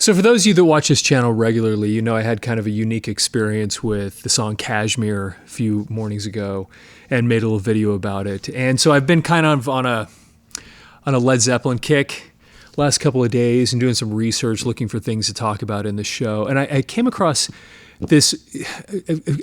So for those of you that watch this channel regularly, you know I had kind of a unique experience with the song Kashmir a few mornings ago and made a little video about it. And so I've been kind of on a Led Zeppelin kick last couple of days and doing some research, looking for things to talk about in the show. And I came across this,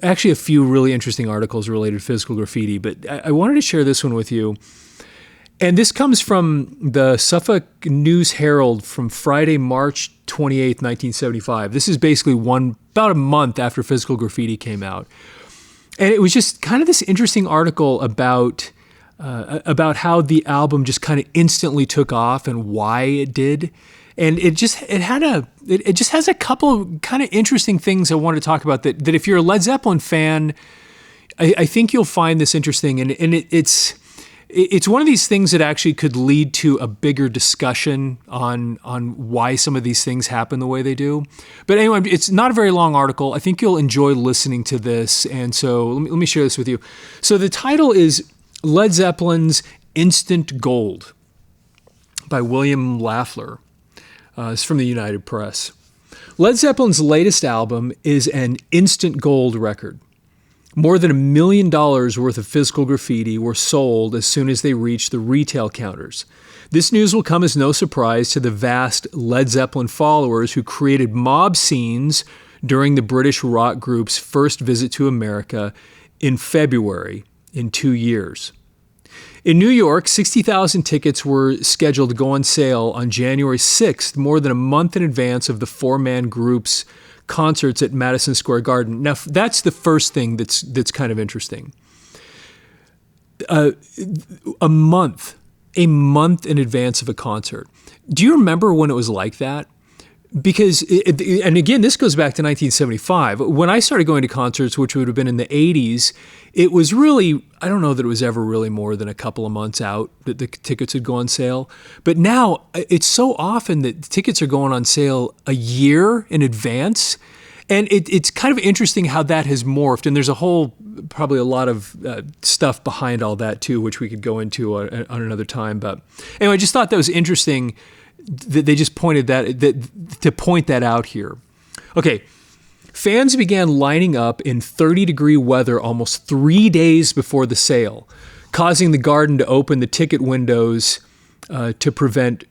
actually a few really interesting articles related to physical graffiti, but I wanted to share this one with you. And this comes from the Suffolk News-Herald from Friday, March 28th, 1975. This is basically about a month after Physical Graffiti came out. And it was just kind of this interesting article about how the album just kind of instantly took off and why it did. And it just has a couple of kind of interesting things I want to talk about that if you're a Led Zeppelin fan, I think you'll find this interesting. And it's one of these things that actually could lead to a bigger discussion on why some of these things happen the way they do. But anyway, it's not a very long article. I think you'll enjoy listening to this. And so let me share this with you. So the title is Led Zeppelin's Instant Gold by William Lafleur. It's from the United Press. Led Zeppelin's latest album is an instant gold record. More than $1 million worth of physical graffiti were sold as soon as they reached the retail counters. This news will come as no surprise to the vast Led Zeppelin followers who created mob scenes during the British rock group's first visit to America in February in 2 years. In New York, 60,000 tickets were scheduled to go on sale on January 6th, more than a month in advance of the four-man group's concerts at Madison Square Garden. Now, that's the first thing that's kind of interesting. A month in advance of a concert. Do you remember when it was like that? Because, and again, this goes back to 1975. When I started going to concerts, which would have been in the 80s, it was really, I don't know that it was ever really more than a couple of months out that the tickets would go on sale. But now it's so often that tickets are going on sale a year in advance. And it's kind of interesting how that has morphed. And there's probably a lot of stuff behind all that too, which we could go into on another time. But anyway, I just thought that was interesting that they just pointed to point that out here. Okay, fans began lining up in 30-degree weather almost 3 days before the sale, causing the Garden to open the ticket windows to prevent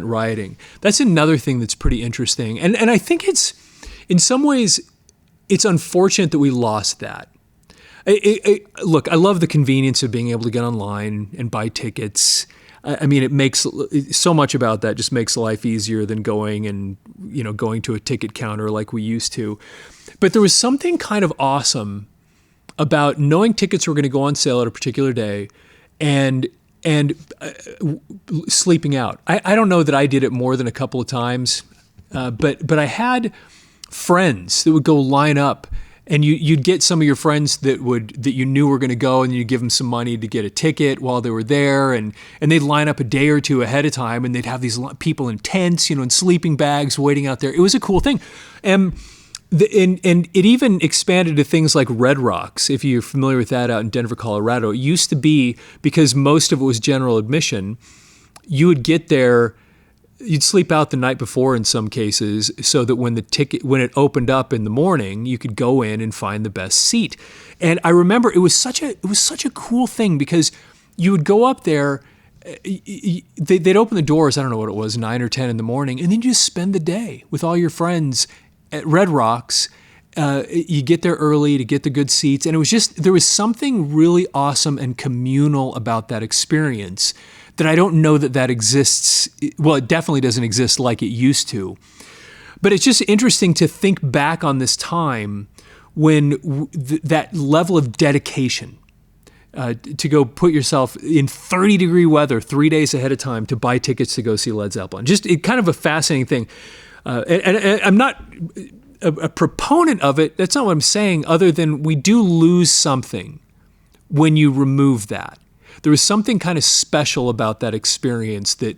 rioting. That's another thing that's pretty interesting, and I think it's in some ways it's unfortunate that we lost that. Look, I love the convenience of being able to get online and buy tickets. I mean, it makes so much about that just makes life easier than going to a ticket counter like we used to. But there was something kind of awesome about knowing tickets were going to go on sale at a particular day and sleeping out. I don't know that I did it more than a couple of times, but I had friends that would go line up. And you'd get some of your friends that you knew were going to go, and you'd give them some money to get a ticket while they were there, and they'd line up a day or two ahead of time, and they'd have these people in tents, in sleeping bags, waiting out there. It was a cool thing, and it even expanded to things like Red Rocks. If you're familiar with that out in Denver, Colorado, it used to be, because most of it was general admission, you would get there. You'd sleep out the night before in some cases, so that when it opened up in the morning, you could go in and find the best seat. And I remember it was such a cool thing, because you would go up there, they'd open the doors, I don't know what it was, 9 or 10 in the morning, and then you just spend the day with all your friends at Red Rocks. You get there early to get the good seats, and there was something really awesome and communal about that experience that I don't know that exists. Well, it definitely doesn't exist like it used to. But it's just interesting to think back on this time when that level of dedication to go put yourself in 30-degree weather 3 days ahead of time to buy tickets to go see Led Zeppelin. Just kind of a fascinating thing. And I'm not a proponent of it. That's not what I'm saying, other than we do lose something when you remove that. There was something kind of special about that experience that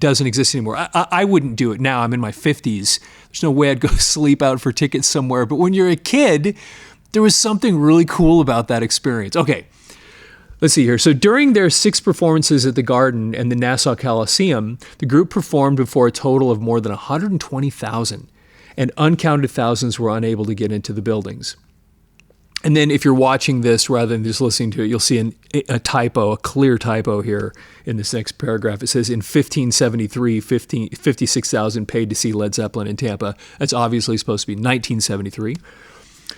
doesn't exist anymore. I wouldn't do it now. I'm in my 50s. There's no way I'd go sleep out for tickets somewhere. But when you're a kid, there was something really cool about that experience. Okay, Let's see here. So during their 6 performances at the Garden and the Nassau Coliseum, the group performed before a total of more than 120,000, and uncounted thousands were unable to get into the buildings. And then if you're watching this rather than just listening to it, you'll see a typo, a clear typo here in this next paragraph. It says in 1573, 56,000 paid to see Led Zeppelin in Tampa. That's obviously supposed to be 1973.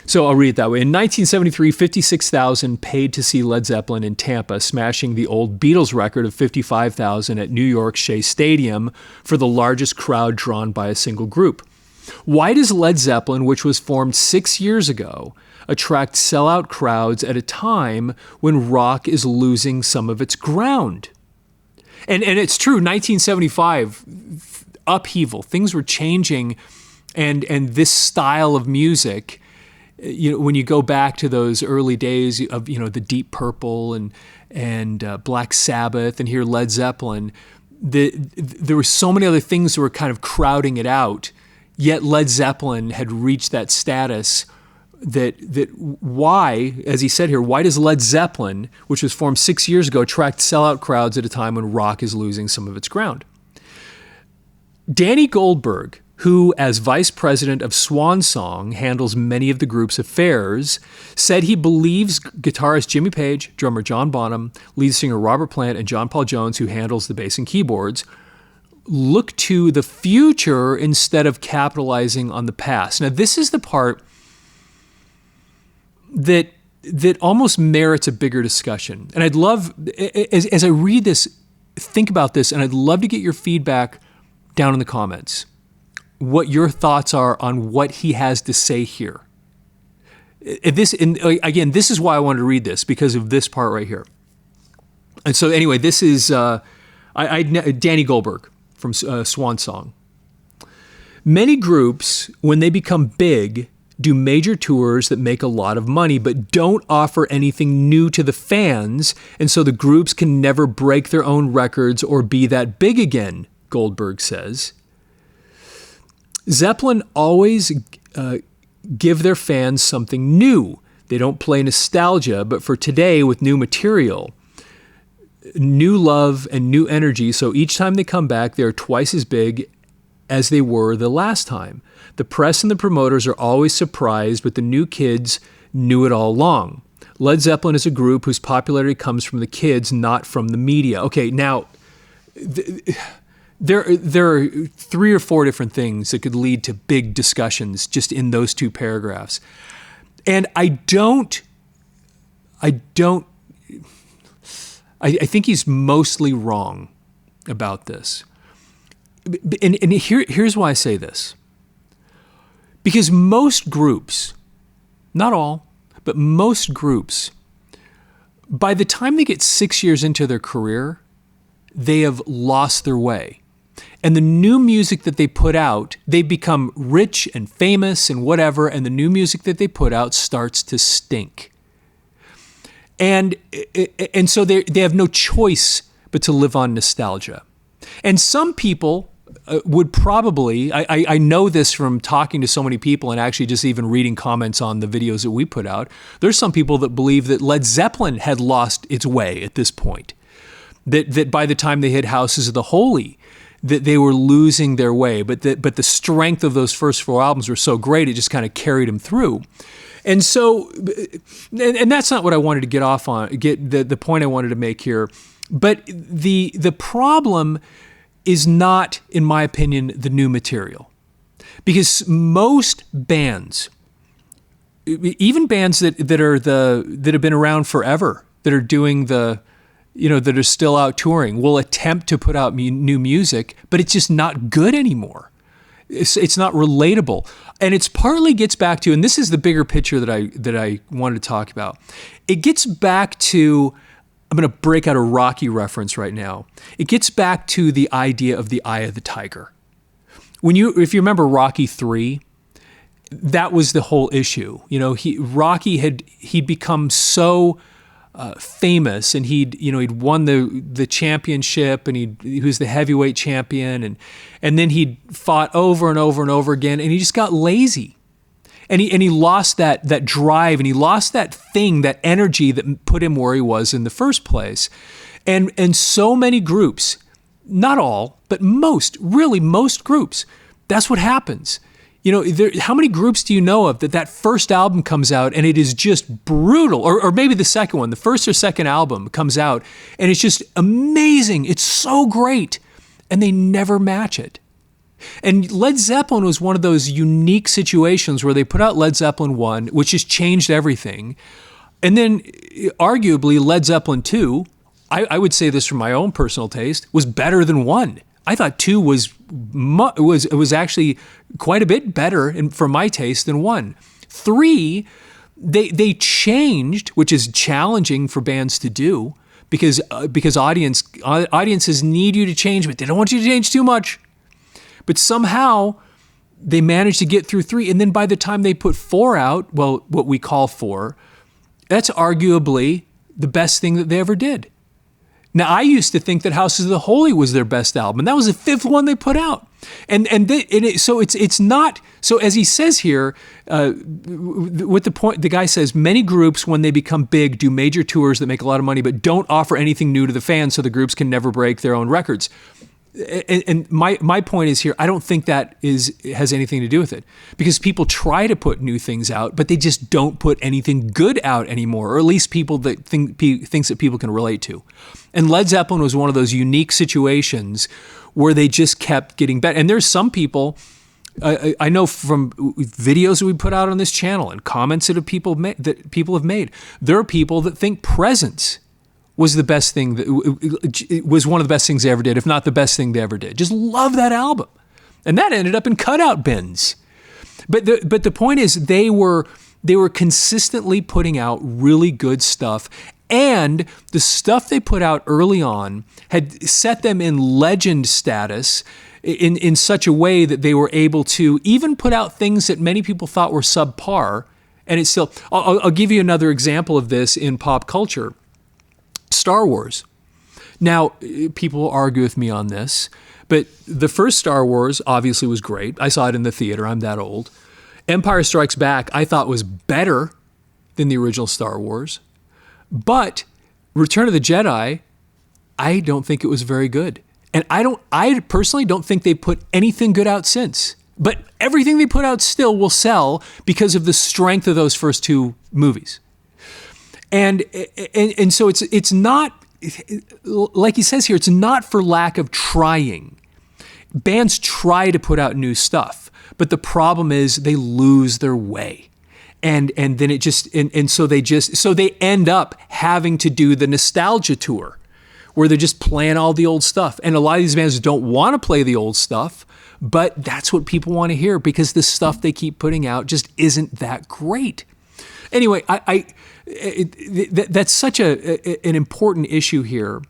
So I'll read it that way. In 1973, 56,000 paid to see Led Zeppelin in Tampa, smashing the old Beatles record of 55,000 at New York's Shea Stadium for the largest crowd drawn by a single group. Why does Led Zeppelin, which was formed 6 years ago, attract sellout crowds at a time when rock is losing some of its ground? And it's true, 1975, upheaval. Things were changing, and this style of music, when you go back to those early days of the Deep Purple and Black Sabbath and hear Led Zeppelin, there were so many other things that were kind of crowding it out. Yet Led Zeppelin had reached that status that why, as he said here, why does Led Zeppelin, which was formed 6 years ago, attract sellout crowds at a time when rock is losing some of its ground? Danny Goldberg, who, as vice president of Swan Song, handles many of the group's affairs, said he believes guitarist Jimmy Page, drummer John Bonham, lead singer Robert Plant, and John Paul Jones, who handles the bass and keyboards, look to the future instead of capitalizing on the past. Now, this is the part that almost merits a bigger discussion. And I'd love, as I read this, think about this, and I'd love to get your feedback down in the comments. What your thoughts are on what he has to say here. Again, this is why I wanted to read this, because of this part right here. And so anyway, this is Danny Goldberg from Swan Song. Many groups, when they become big, do major tours that make a lot of money, but don't offer anything new to the fans, and so the groups can never break their own records or be that big again, Goldberg says. Zeppelin always give their fans something new. They don't play nostalgia, but for today with new material, new love and new energy, so each time they come back, they're twice as big as they were the last time. The press and the promoters are always surprised, but the new kids knew it all along. Led Zeppelin is a group whose popularity comes from the kids, not from the media. Okay, now, there are 3 or 4 different things that could lead to big discussions just in those 2 paragraphs. And I think he's mostly wrong about this. And here's why I say this. Because most groups, not all, but most groups, by the time they get 6 years into their career, they have lost their way. And the new music that they put out, they become rich and famous and whatever, and the new music that they put out starts to stink. And so they have no choice but to live on nostalgia. And some people would probably, I know this from talking to so many people and actually just even reading comments on the videos that we put out, there's some people that believe that Led Zeppelin had lost its way at this point. That by the time they hit Houses of the Holy, that they were losing their way, but the strength of those first 4 albums were so great, it just kind of carried them through. And so, and that's not what I wanted to get off on, the point I wanted to make here. But the problem is not, in my opinion, the new material. Because most bands, even bands that have been around forever, that are doing that are still out touring, will attempt to put out new music, but it's just not good anymore. It's not relatable. And it's partly gets back to, and this is the bigger picture that I wanted to talk about. It gets back to, I'm going to break out a Rocky reference right now. It gets back to the idea of the eye of the tiger. If you remember Rocky 3, that was the whole issue. Rocky he'd become so famous, and he'd won the championship, and he was the heavyweight champion, and then he'd fought over and over and over again, and he just got lazy. And he lost that drive, and he lost that thing, that energy that put him where he was in the first place. And so many groups, not all, but most groups, that's what happens. You know, how many groups do you know of that first album comes out and it is just brutal? Or maybe the second one, the first or second album comes out and it's just amazing. It's so great. And they never match it. And Led Zeppelin was one of those unique situations where they put out Led Zeppelin 1, which has changed everything. And then arguably Led Zeppelin 2, I would say this from my own personal taste, was better than 1. I thought 2 was actually quite a bit better for my taste than 1. 3, they changed, which is challenging for bands to do because audiences need you to change, but they don't want you to change too much. But somehow they managed to get through 3, and then by the time they put 4 out, well, what we call 4, that's arguably the best thing that they ever did. Now, I used to think that Houses of the Holy was their best album, and that was the 5th one they put out. So it's not. So as he says here, with the point, the guy says many groups, when they become big, do major tours that make a lot of money, but don't offer anything new to the fans, so the groups can never break their own records. And my point is here, I don't think that has anything to do with it, because people try to put new things out, but they just don't put anything good out anymore, or at least people that things that people can relate to. And Led Zeppelin was one of those unique situations where they just kept getting better. And there's some people, I know from videos that we put out on this channel and comments that people have made, there are people that think Presence was the best thing, it was one of the best things they ever did, if not the best thing they ever did. Just love that album. And that ended up in cutout bins. But the point is, they were consistently putting out really good stuff, and the stuff they put out early on had set them in legend status in such a way that they were able to even put out things that many people thought were subpar. And it's still, I'll give you another example of this in pop culture. Star Wars. Now, people will argue with me on this, but the first Star Wars obviously was great. I saw it in the theater. I'm that old. Empire Strikes Back, I thought, was better than the original Star Wars. But Return of the Jedi, I don't think it was very good. And I personally don't think they put anything good out since. But everything they put out still will sell because of the strength of those first 2 movies. And so it's not, like he says here, it's not for lack of trying. Bands try to put out new stuff, but the problem is they lose their way. And then it just, so they end up having to do the nostalgia tour where they're just playing all the old stuff. And a lot of these bands don't want to play the old stuff, but that's what people want to hear because the stuff they keep putting out just isn't that great. Anyway, that's such an important issue here.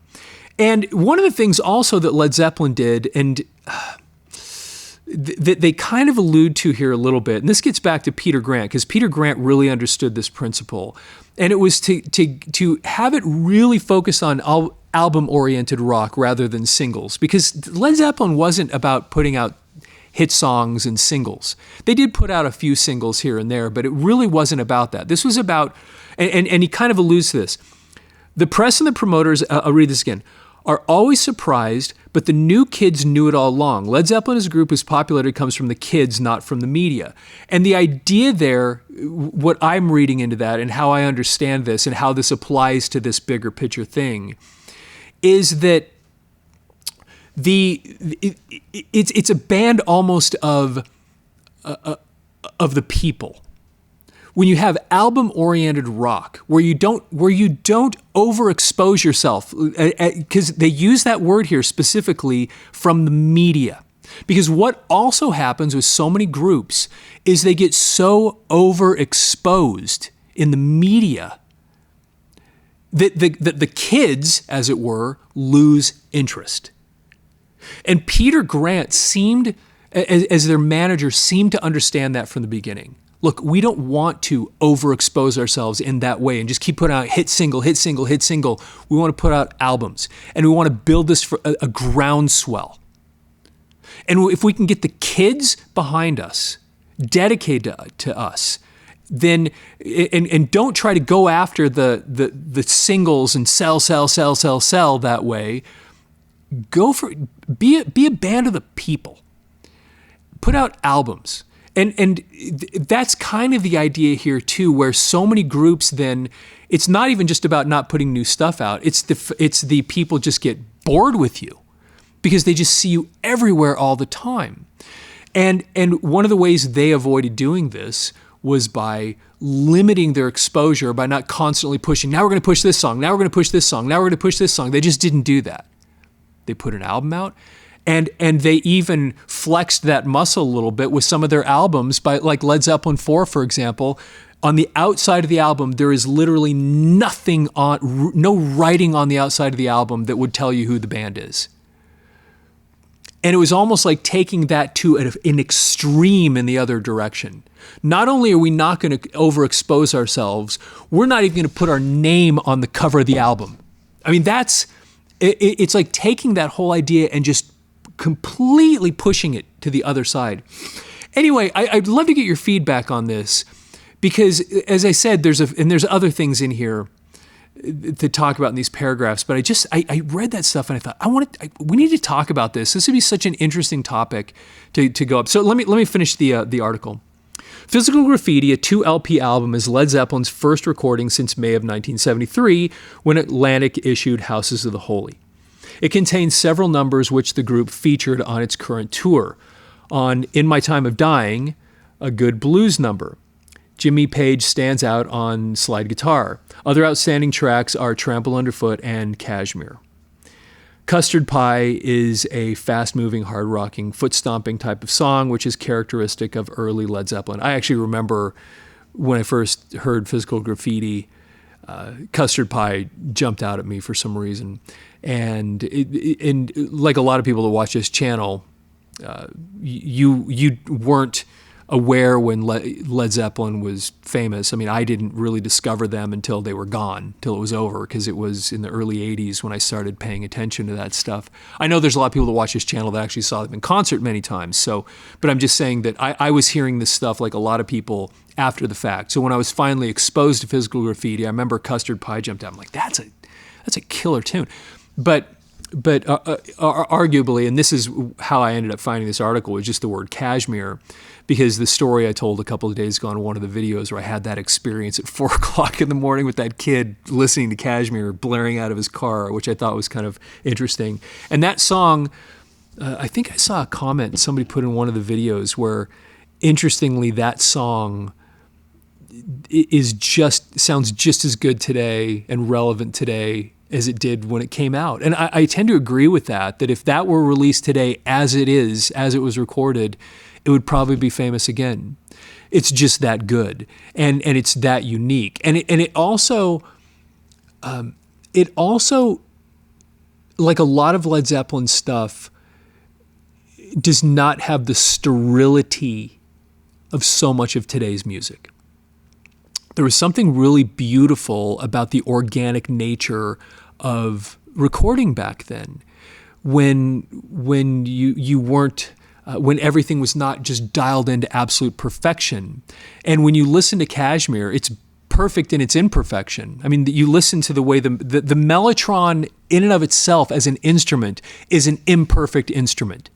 And one of the things also that Led Zeppelin did, and that they kind of allude to here a little bit, and this gets back to Peter Grant, because Peter Grant really understood this principle, and it was to have it really focused on album-oriented rock rather than singles, because Led Zeppelin wasn't about putting out hit songs and singles. They did put out a few singles here and there, but it really wasn't about that. This was about, and he kind of alludes to this, the press and the promoters, I'll read this again, are always surprised, but the new kids knew it all along. Led Zeppelin as a group, whose popularity comes from the kids, not from the media. And the idea there, what I'm reading into that and how I understand this and how this applies to this bigger picture thing, is that it's a band almost of the people. When you have album-oriented rock, where you don't overexpose yourself, because they use that word here specifically from the media. Because what also happens with so many groups is they get so overexposed in the media that the kids, as it were, lose interest. And Peter Grant seemed, as their manager, seemed to understand that from the beginning. Look, we don't want to overexpose ourselves in that way and just keep putting out hit single, hit single, hit single. We want to put out albums, and we want to build this for a groundswell. And if we can get the kids behind us, dedicated to us, then and don't try to go after the singles and sell that way. Go for be a band of the people. Put out albums. And that's kind of the idea here too, where so many groups then, it's not even just about not putting new stuff out. It's the people just get bored with you because they just see you everywhere all the time. And one of the ways they avoided doing this was by limiting their exposure, by not constantly pushing, now we're going to push this song, now we're going to push this song, now we're going to push this song. They just didn't do that. They put an album out. And they even flexed that muscle a little bit with some of their albums, by like Led Zeppelin 4, for example. On the outside of the album, there is literally nothing no writing on the outside of the album that would tell you who the band is. And it was almost like taking that to an extreme in the other direction. Not only are we not going to overexpose ourselves, we're not even going to put our name on the cover of the album. I mean, it's like taking that whole idea and just completely pushing it to the other side. Anyway, I'd love to get your feedback on this because, as I said, there's other things in here to talk about in these paragraphs, but I read that stuff and I thought we need to talk about this. This would be such an interesting topic to go up. So let me finish the article. Physical Graffiti, a 2 LP album, is Led Zeppelin's first recording since May of 1973, when Atlantic issued Houses of the Holy. It contains several numbers which the group featured on its current tour. On In My Time of Dying, a good blues number. Jimmy Page stands out on slide guitar. Other outstanding tracks are Trample Underfoot and Kashmir. Custard Pie is a fast-moving, hard-rocking, foot-stomping type of song, which is characteristic of early Led Zeppelin. I actually remember when I first heard Physical Graffiti, Custard Pie jumped out at me for some reason. And like a lot of people that watch this channel, you weren't aware when Led Zeppelin was famous. I mean, I didn't really discover them until they were gone, till it was over, because it was in the early 80s when I started paying attention to that stuff. I know there's a lot of people that watch this channel that actually saw them in concert many times, but I'm just saying that I was hearing this stuff like a lot of people after the fact. So when I was finally exposed to Physical Graffiti, I remember Custard Pie jumped out. I'm like, that's a killer tune. But arguably, and this is how I ended up finding this article, was just the word Kashmir, because the story I told a couple of days ago on one of the videos where I had that experience at 4 o'clock in the morning with that kid listening to Kashmir blaring out of his car, which I thought was kind of interesting. And that song, I think I saw a comment somebody put in one of the videos where, interestingly, that song sounds just as good today and relevant today as it did when it came out. And I tend to agree with that if that were released today as it was recorded, it would probably be famous again. It's just that good. And it's that unique. And it also, like a lot of Led Zeppelin stuff, does not have the sterility of so much of today's music. There was something really beautiful about the organic nature of recording back then, when you weren't, when everything was not just dialed into absolute perfection. And when you listen to Kashmir, it's perfect in its imperfection. I mean, you listen to the way the mellotron in and of itself as an instrument is an imperfect instrument.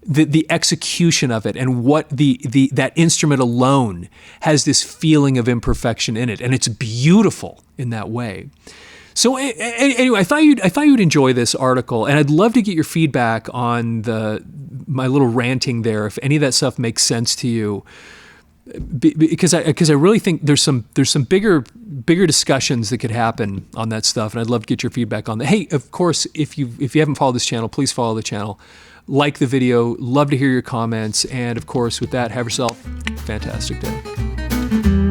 The execution of it and what that instrument alone has this feeling of imperfection in it, and it's beautiful in that way. So anyway, I thought you'd enjoy this article, and I'd love to get your feedback on my little ranting there. If any of that stuff makes sense to you, because I really think there's some bigger discussions that could happen on that stuff, and I'd love to get your feedback on that. Hey, of course, if you haven't followed this channel, please follow the channel. Like the video, love to hear your comments, and of course, with that, have yourself a fantastic day.